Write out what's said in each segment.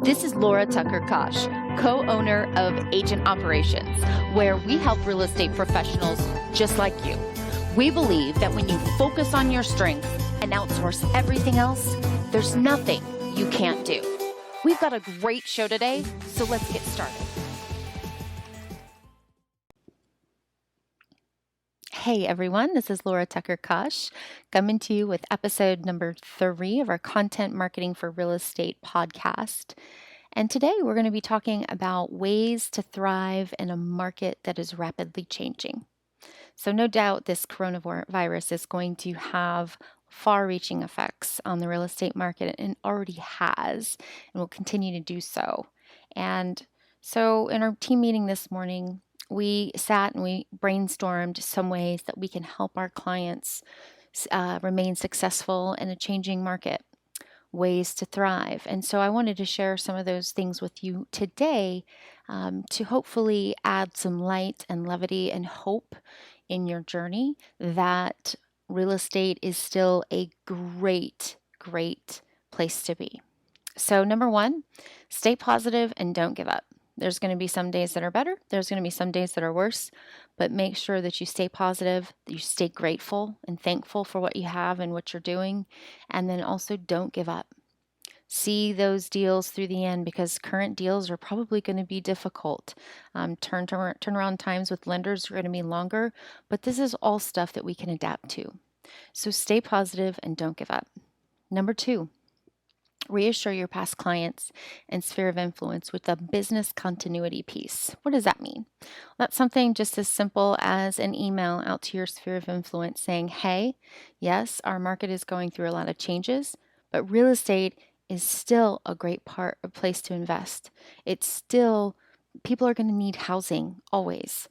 This is Laura Tucker Kosh, co-owner of Agent Operations, where we help real estate professionals just like you. We believe that when you focus on your strengths and outsource everything else, there's nothing you can't do. We've got a great show today, so let's get started. Hey everyone, this is Laura Tucker Kosh coming to you with episode number 3 of our Content Marketing for Real Estate podcast. And today we're going to be talking about ways to thrive in a market that is rapidly changing. So no doubt this coronavirus is going to have far-reaching effects on the real estate market and already has and will continue to do so. And so in our team meeting this morning, we sat and we brainstormed some ways that we can help our clients remain successful in a changing market, ways to thrive. And so I wanted to share some of those things with you today to hopefully add some light and levity and hope in your journey that real estate is still a great place to be. So number 1, stay positive and don't give up. There's going to be some days that are better. There's going to be some days that are worse, but make sure that you stay positive, that you stay grateful and thankful for what you have and what you're doing. And then also don't give up. See those deals through the end because current deals are probably going to be difficult. Turnaround times with lenders are going to be longer, but this is all stuff that we can adapt to. So stay positive and don't give up. Number 2, reassure your past clients and sphere of influence with a business continuity piece. What does that mean? That's something just as simple as an email out to your sphere of influence saying, hey, yes, our market is going through a lot of changes, but real estate is still a great place to invest. It's still, people are going to need housing always.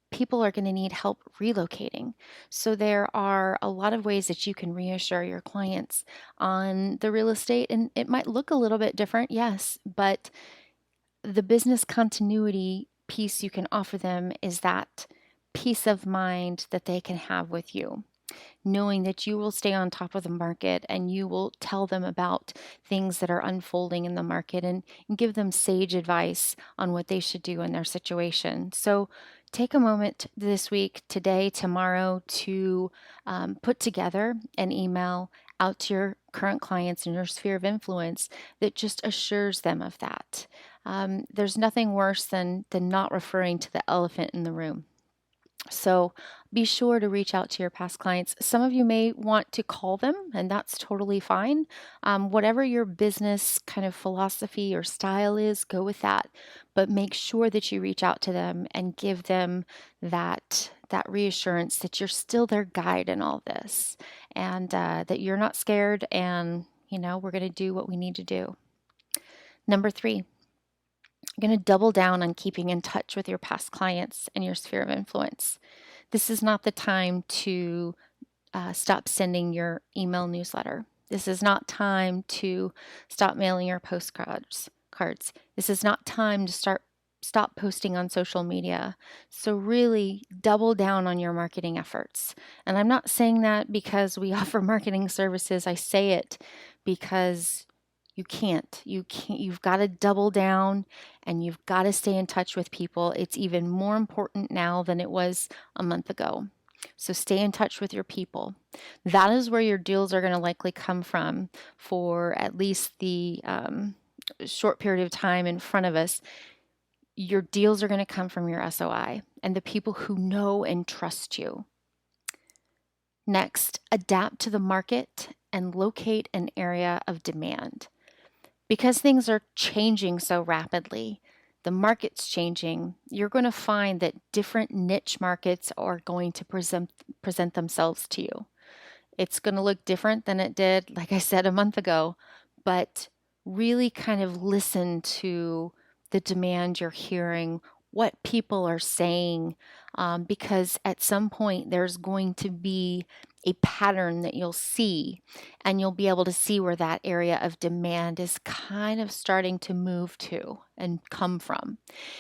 People are going to need help relocating. So there are a lot of ways that you can reassure your clients on the real estate. And it might look a little bit different, yes, but the business continuity piece you can offer them is that peace of mind that they can have with you, knowing that you will stay on top of the market and you will tell them about things that are unfolding in the market and give them sage advice on what they should do in their situation. So take a moment this week, today, tomorrow, to put together an email out to your current clients in your sphere of influence that just assures them of that. There's nothing worse than not referring to the elephant in the room. So be sure to reach out to your past clients. Some of you may want to call them, and that's totally fine. Whatever your business kind of philosophy or style is, go with that. But make sure that you reach out to them and give them that reassurance that you're still their guide in all this, and that you're not scared, and we're going to do what we need to do. Number 3. You're going to double down on keeping in touch with your past clients and your sphere of influence. This is not the time to stop sending your email newsletter. This is not time to stop mailing your postcards. This is not time to stop posting on social media. So really double down on your marketing efforts. And I'm not saying that because we offer marketing services. I say it because you've got to double down and you've got to stay in touch with people. It's even more important now than it was a month ago. So stay in touch with your people. That is where your deals are going to likely come from for at least the short period of time in front of us. Your deals are going to come from your SOI and the people who know and trust you. Next, adapt to the market and locate an area of demand. Because things are changing so rapidly, the market's changing, you're going to find that different niche markets are going to present themselves to you. It's going to look different than it did, like I said, a month ago, but really kind of listen to the demand you're hearing, what people are saying, because at some point there's going to be a pattern that you'll see, and you'll be able to see where that area of demand is kind of starting to move to and come from.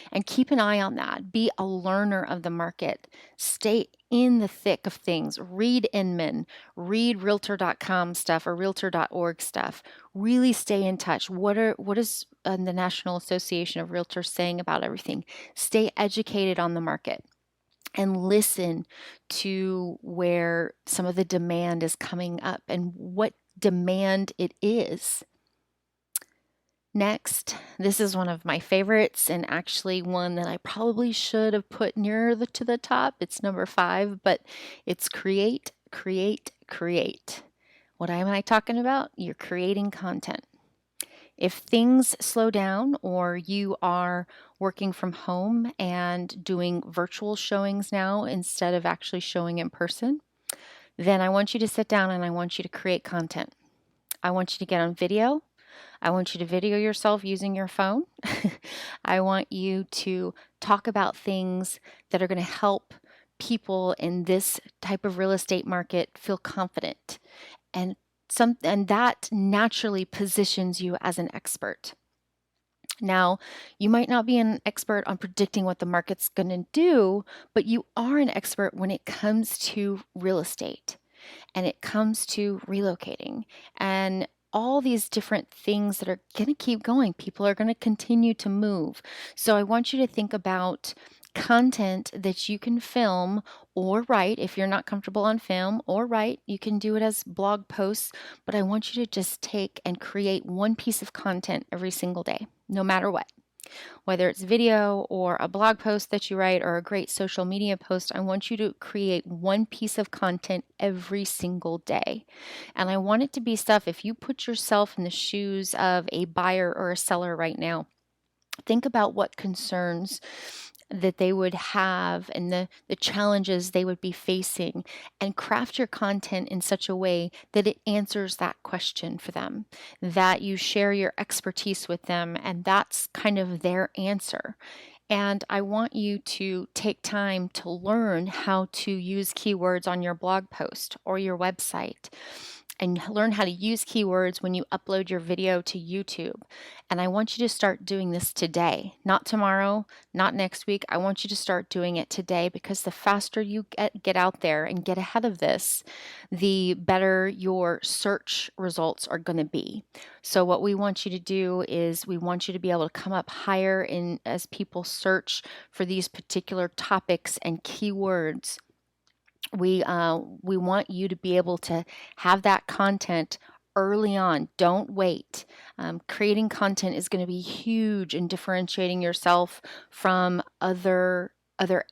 And keep an eye on that. Be a learner of the market. Stay in the thick of things. Read Inman, read realtor.com stuff or realtor.org stuff. Really stay in touch. What is the National Association of Realtors saying about everything? Stay educated on the market and listen to where some of the demand is coming up and what demand it is. Next, this is one of my favorites and actually one that I probably should have put nearer to the top. It's number 5, but it's create, create, create. What am I talking about? You're creating content. If things slow down or you are working from home and doing virtual showings now instead of actually showing in person, then I want you to sit down and I want you to create content. I want you to get on video. I want you to video yourself using your phone. I want you to talk about things that are going to help people in this type of real estate market feel confident, and that naturally positions you as an expert. Now, you might not be an expert on predicting what the market's going to do, but you are an expert when it comes to real estate and it comes to relocating and all these different things that are going to keep going. People are going to continue to move. So I want you to think about content that you can film or write. If you're not comfortable on film or write, you can do it as blog posts, but I want you to just take and create one piece of content every single day, no matter what. Whether it's video or a blog post that you write or a great social media post, I want you to create one piece of content every single day. And I want it to be stuff, if you put yourself in the shoes of a buyer or a seller right now, think about what concerns that they would have and the challenges they would be facing, and craft your content in such a way that it answers that question for them, that you share your expertise with them, and that's kind of their answer. And I want you to take time to learn how to use keywords on your blog post or your website, and learn how to use keywords when you upload your video to YouTube. And I want you to start doing this today, not tomorrow, not next week. I want you to start doing it today, because the faster you get out there and get ahead of this, the better your search results are going to be. So what we want you to do is we want you to be able to come up higher in as people search for these particular topics and keywords. We want you to be able to have that content early on. Don't wait. Creating content is going to be huge in differentiating yourself from other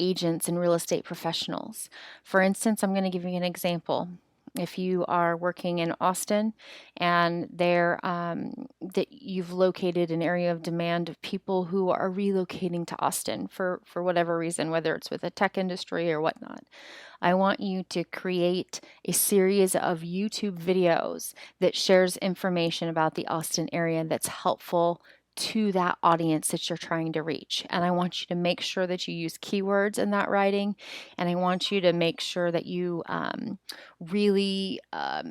agents and real estate professionals. For instance, I'm going to give you an example. If you are working in Austin and that you've located an area of demand of people who are relocating to Austin for whatever reason, whether it's with the tech industry or whatnot, I want you to create a series of YouTube videos that shares information about the Austin area that's helpful to that audience that you're trying to reach. And I want you to make sure that you use keywords in that writing. And I want you to make sure that you really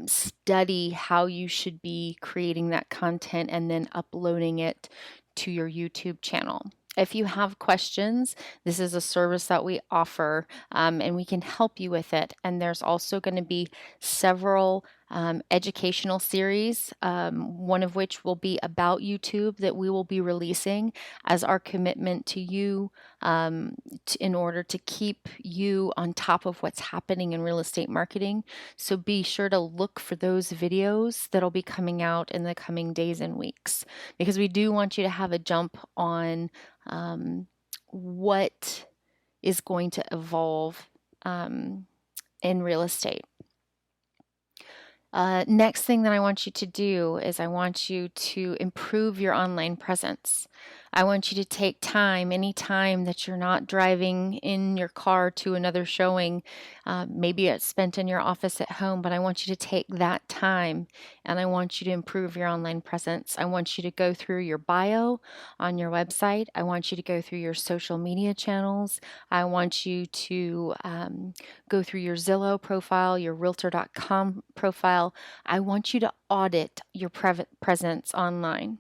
study how you should be creating that content and then uploading it to your YouTube channel. If you have questions, this is a service that we offer, and we can help you with it. And there's also going to be several educational series, one of which will be about YouTube, that we will be releasing as our commitment to you, in order to keep you on top of what's happening in real estate marketing. So be sure to look for those videos that'll be coming out in the coming days and weeks, because we do want you to have a jump on what is going to evolve in real estate. Next thing that I want you to do is I want you to improve your online presence. I want you to take time, any time that you're not driving in your car to another showing. Maybe it's spent in your office at home, but I want you to take that time and I want you to improve your online presence. I want you to go through your bio on your website. I want you to go through your social media channels. I want you to go through your Zillow profile, your Realtor.com profile. I want you to audit your presence online.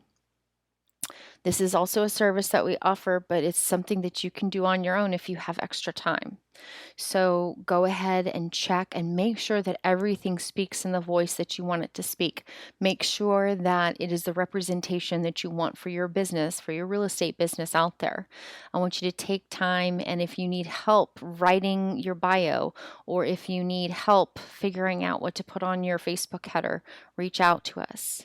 This is also a service that we offer, but it's something that you can do on your own if you have extra time. So go ahead and check and make sure that everything speaks in the voice that you want it to speak. Make sure that it is the representation that you want for your business, for your real estate business out there. I want you to take time, and if you need help writing your bio, or if you need help figuring out what to put on your Facebook header, reach out to us.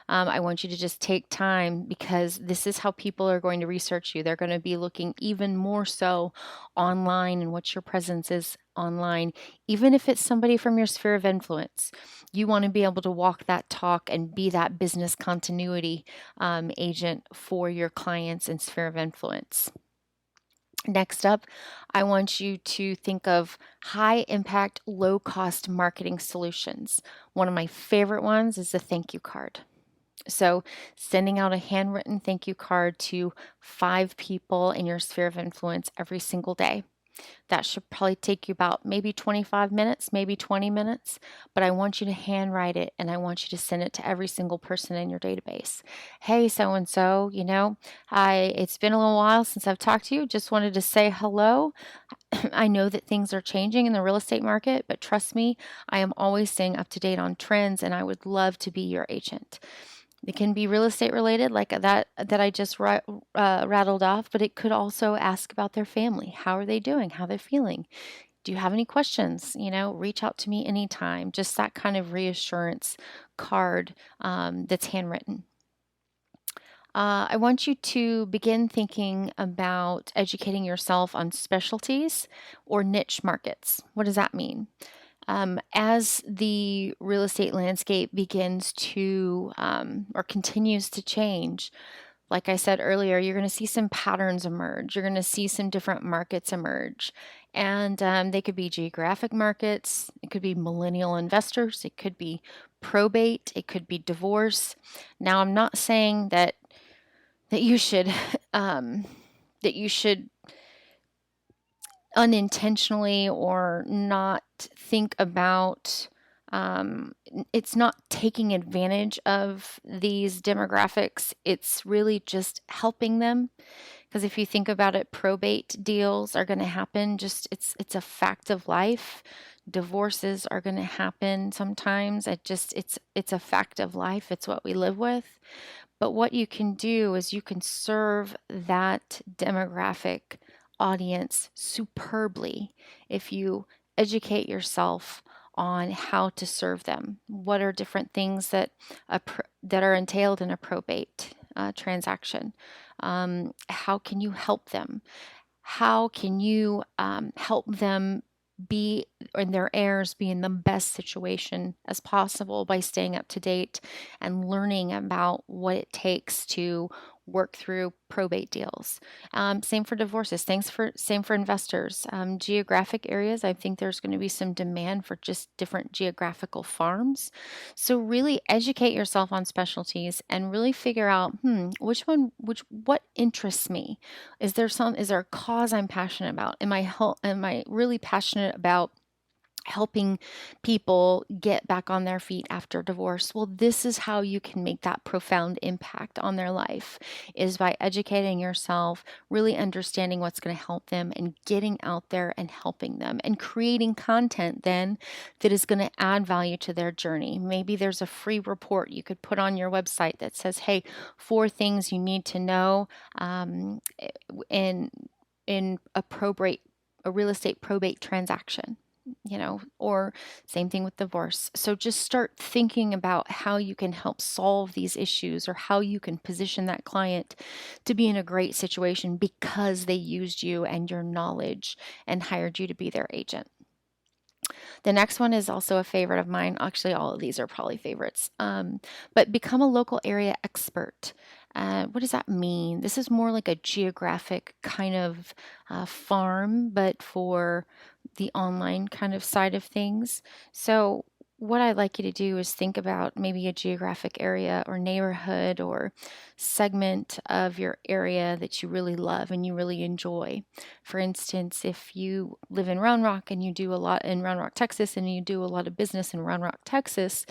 I want you to just take time, because this is how people are going to research you. They're going to be looking even more so online and what your presence is online, even if it's somebody from your sphere of influence. You want to be able to walk that talk and be that business continuity agent for your clients and sphere of influence. Next up, I want you to think of high impact, low cost marketing solutions. One of my favorite ones is the thank you card. So, sending out a handwritten thank you card to 5 people in your sphere of influence every single day. That should probably take you about maybe 25 minutes, maybe 20 minutes, but I want you to handwrite it and I want you to send it to every single person in your database. Hey, so and so, it's been a little while since I've talked to you. Just wanted to say hello. I know that things are changing in the real estate market, but trust me, I am always staying up to date on trends and I would love to be your agent. It can be real estate related, like that I just rattled off, but it could also ask about their family. How are they doing? How they're feeling? Do you have any questions? Reach out to me anytime. Just that kind of reassurance card that's handwritten. I want you to begin thinking about educating yourself on specialties or niche markets. What does that mean? As the real estate landscape begins to or continues to change, like I said earlier, you're going to see some patterns emerge. You're going to see some different markets emerge. And they could be geographic markets, it could be millennial investors, it could be probate, it could be divorce. Now, I'm not saying that you should that you should unintentionally or not think about it's not taking advantage of these demographics. It's really just helping them, because if you think about it, probate deals are going to happen. Just it's a fact of life. Divorces are going to happen sometimes. It's a fact of life. It's what we live with. But what you can do is you can serve that demographic audience superbly if you educate yourself on how to serve them. What are different things that are entailed in a probate transaction? How can you help them? How can you help them be, and their heirs be in the best situation as possible by staying up to date and learning about what it takes to work through probate deals. Same for divorces. Same for investors. Geographic areas, I think there's going to be some demand for just different geographical farms. So really educate yourself on specialties and really figure out, what interests me? Is there a cause I'm passionate about? Am I really passionate about helping people get back on their feet after divorce? Well, this is how you can make that profound impact on their life, is by educating yourself, really understanding what's going to help them, and getting out there and helping them and creating content then that is going to add value to their journey. Maybe there's a free report you could put on your website that says, hey, 4 things you need to know in a real estate probate transaction, or same thing with divorce. So just start thinking about how you can help solve these issues, or how you can position that client to be in a great situation because they used you and your knowledge and hired you to be their agent. The next one is also a favorite of mine. Actually, all of these are probably favorites. But become a local area expert. What does that mean? This is more like a geographic kind of farm, but for the online kind of side of things. So, what I'd like you to do is think about maybe a geographic area or neighborhood or segment of your area that you really love and you really enjoy. For instance, if you live in Round Rock and you do a lot in Round Rock, Texas, and you do a lot of business in Round Rock, Texas,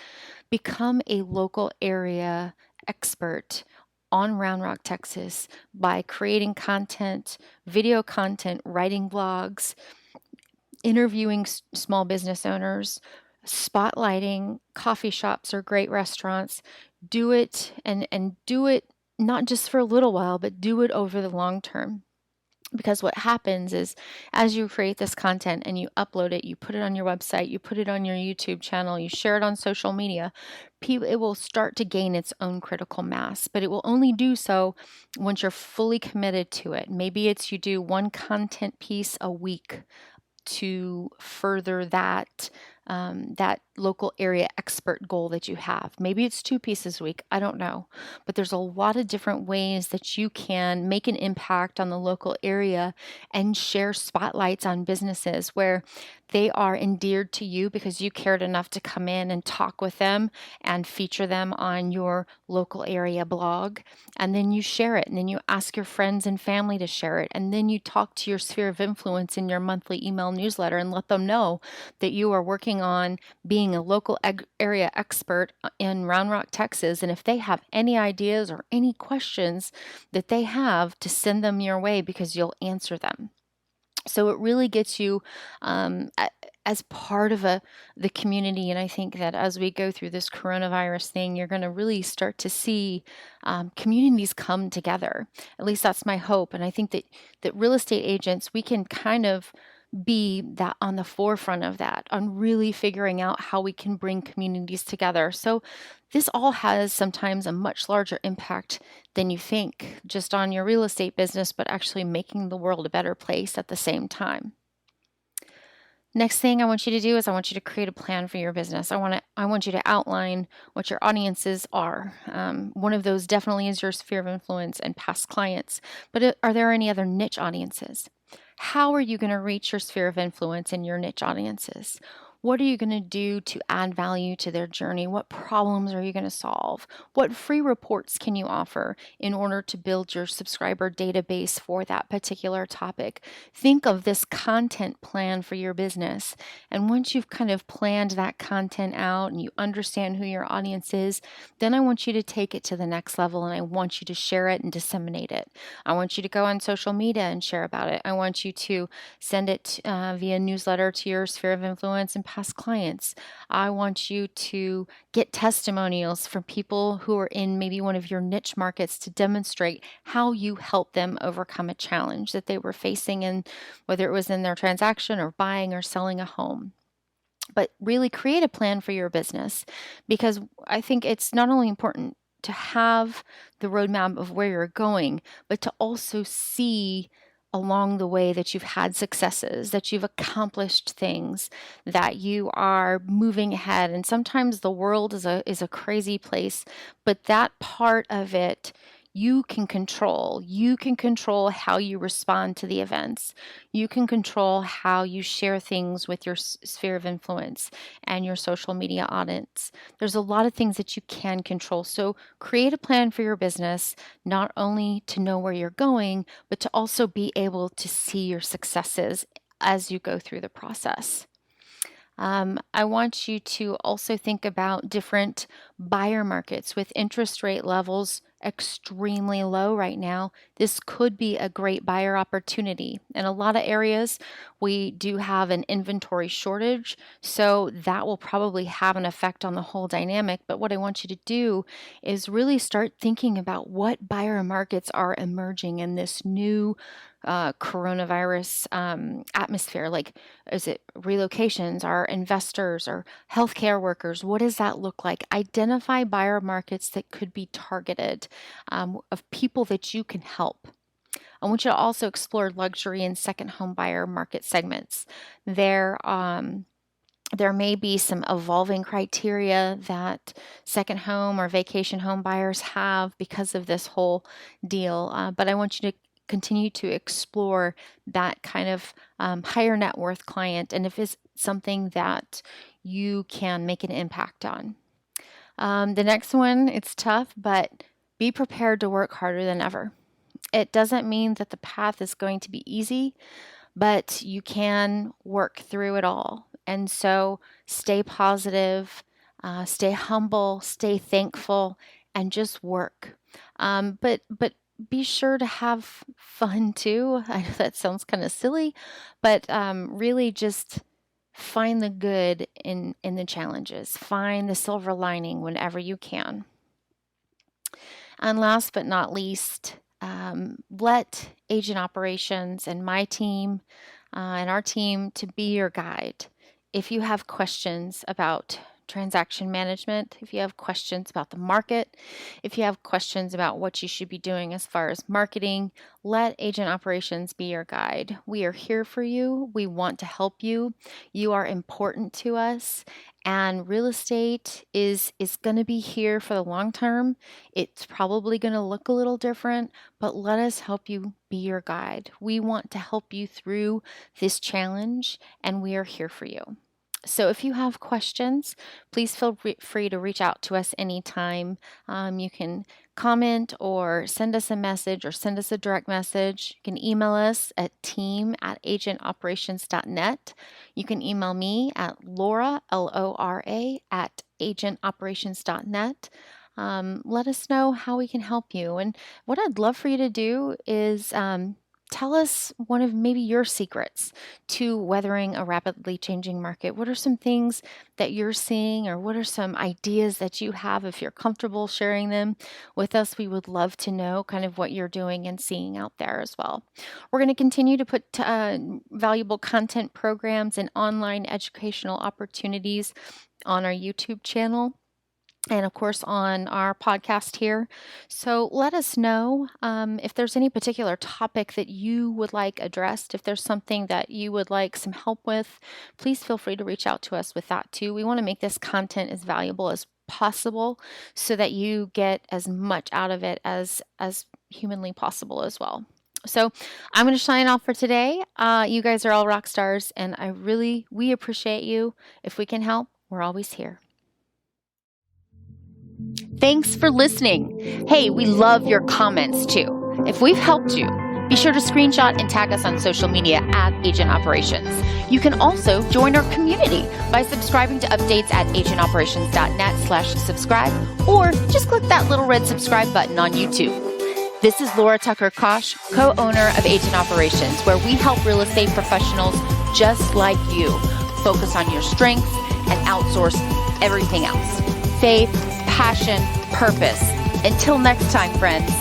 become a local area expert on Round Rock, Texas by creating content, video content, writing blogs, interviewing small business owners, spotlighting coffee shops or great restaurants. Do it and do it not just for a little while, but do it over the long term. Because what happens is as you create this content and you upload it, you put it on your website, you put it on your YouTube channel, you share it on social media, it will start to gain its own critical mass, but it will only do so once you're fully committed to it. Maybe it's you do one content piece a week to further that local area expert goal that you have. Maybe it's 2 pieces a week, I don't know. But there's a lot of different ways that you can make an impact on the local area and share spotlights on businesses where they are endeared to you because you cared enough to come in and talk with them and feature them on your local area blog. And then you share it, and then you ask your friends and family to share it, and then you talk to your sphere of influence in your monthly email newsletter and let them know that you are working on being a local area expert in Round Rock, Texas. And if they have any ideas or any questions that they have, to send them your way because you'll answer them. So it really gets you as part of the community. And I think that as we go through this coronavirus thing, you're going to really start to see communities come together. At least that's my hope. And I think that real estate agents, we can kind of be that on the forefront of that, on really figuring out how we can bring communities together. So this all has sometimes a much larger impact than you think just on your real estate business, but actually making the world a better place at the same time. Next thing I want you to do is I want you to create a plan for your business. I want you to outline what your audiences are. One of those definitely is your sphere of influence and past clients. But are there any other niche audiences? How are you going to reach your sphere of influence and your niche audiences? What are you going to do to add value to their journey? What problems are you going to solve? What free reports can you offer in order to build your subscriber database for that particular topic? Think of this content plan for your business. And once you've kind of planned that content out and you understand who your audience is, then I want you to take it to the next level and I want you to share it and disseminate it. I want you to go on social media and share about it. I want you to send it via newsletter to your sphere of influence and past clients. I want you to get testimonials from people who are in maybe one of your niche markets to demonstrate how you helped them overcome a challenge that they were facing, and whether it was in their transaction or buying or selling a home. But really create a plan for your business, because I think it's not only important to have the roadmap of where you're going, but to also see along the way that you've had successes, that you've accomplished things, that you are moving ahead. And sometimes the world is a crazy place, but that part of it you can control. You can control how you respond to the events. You can control how you share things with your sphere of influence and your social media audience. There's a lot of things that you can control. So create a plan for your business, not only to know where you're going, but to also be able to see your successes as you go through the process. I want you to also think about different buyer markets with interest rate levels extremely low right now. This could be a great buyer opportunity. In a lot of areas, we do have an inventory shortage, so that will probably have an effect on the whole dynamic. But what I want you to do is really start thinking about what buyer markets are emerging in this new coronavirus atmosphere. Like, is it relocations, are investors, or healthcare workers? What does that look like? Identify buyer markets that could be targeted, of people that you can help. I want you to also explore luxury and second home buyer market segments. There There may be some evolving criteria that second home or vacation home buyers have because of this whole deal, but I want you to continue to explore that kind of higher net worth client, and if it's something that you can make an impact on. The next one, it's tough, but be prepared to work harder than ever. It doesn't mean that the path is going to be easy, but you can work through it all. And so stay positive, stay humble, stay thankful, and just work. But be sure to have fun too. I know that sounds kind of silly, but really just find the good in the challenges. Find the silver lining whenever you can. And last but not least, let agent operations and my team and our team to be your guide. If you have questions about transaction management, if you have questions about the market, if you have questions about what you should be doing as far as marketing, let agent operations be your guide. We are here for you. We want to help you. You are important to us. And real estate is going to be here for the long term. It's probably going to look a little different, but let us help you be your guide. We want to help you through this challenge, and we are here for you. So if you have questions, please feel free to reach out to us anytime. You can comment or send us a message or send us a direct message. You can email us at team@agentoperations.net. You can email me at Laura, Lora, at agentoperations.net. Let us know how we can help you. And what I'd love for you to do is tell us one of maybe your secrets to weathering a rapidly changing market. What are some things that you're seeing, or what are some ideas that you have? If you're comfortable sharing them with us, we would love to know kind of what you're doing and seeing out there as well. We're going to continue to put valuable content programs and online educational opportunities on our YouTube channel, and of course on our podcast here. So let us know if there's any particular topic that you would like addressed. If there's something that you would like some help with, please feel free to reach out to us with that too. We want to make this content as valuable as possible so that you get as much out of it as humanly possible as well. So I'm going to sign off for today. You guys are all rock stars, and we appreciate you. If we can help, we're always here. Thanks for listening. Hey, we love your comments too. If we've helped you, be sure to screenshot and tag us on social media at Agent Operations. You can also join our community by subscribing to updates at agentoperations.net/subscribe, or just click that little red subscribe button on YouTube. This is Laura Tucker Kosh, co-owner of Agent Operations, where we help real estate professionals just like you focus on your strengths and outsource everything else. Faith, passion, purpose. Until next time, friends.